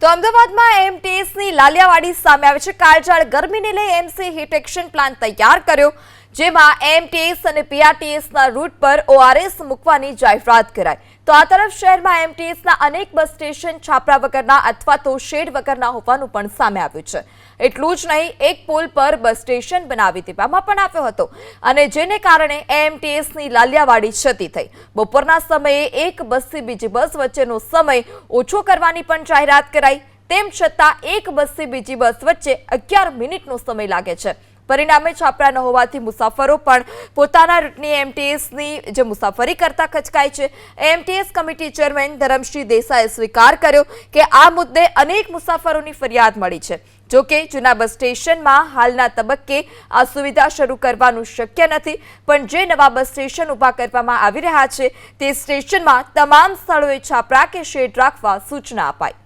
તો અમદાવાદમાં એમટીએસની લાલિયાવાડી સામે આવે છે. કાળઝાળ ગરમીને લઈ એમસી હીટ એક્શન પ્લાન તૈયાર કર્યો, જેમાં એમટીએસ અને પીઆરટીએસના રૂટ પર ઓઆરએસ મૂકવાની જાહેરાત કરાઈ. તો આ તરફ શહેરમાં એમટીએસના અનેક બસ સ્ટેશન છાપરા વગરના અથવા તો શેડ વગરના હોવાનું પણ સામે આવ્યું છે. એટલું જ નહીં, એક પોલ પર બસ સ્ટેશન બનાવી દેવામાં પણ આવ્યો હતો અને જેને કારણે એમટીએસની લાલિયાવાડી ક્ષતિ થઈ. બપોરના સમયે એક બસથી બીજી બસ વચ્ચેનો સમય ઓછો કરવાની પણ જાહેરાત કરાઈ. તેમ છતાં એક બસથી બીજી બસ વચ્ચે 11 મિનિટનો સમય લાગે છે. પરિણામે છાપરા ન હોવાથી મુસાફરો પણ પોતાના રૂટની એમટીએસની જે મુસાફરી કરતા ખચકાય છે. એમટીએસ કમિટી ચેરમેન ધરમસિંહ દેસાઈએ સ્વીકાર કર્યો કે આ મુદ્દે અનેક મુસાફરોની ફરિયાદ મળી છે. જોકે જૂના બસ સ્ટેશનમાં હાલના તબક્કે આ સુવિધા શરૂ કરવાનું શક્ય નથી, પણ જે નવા બસ સ્ટેશન ઊભા કરવામાં આવી રહ્યા છે તે સ્ટેશનમાં તમામ સ્થળોએ છાપરા કે શેડ રાખવા સૂચના અપાઈ.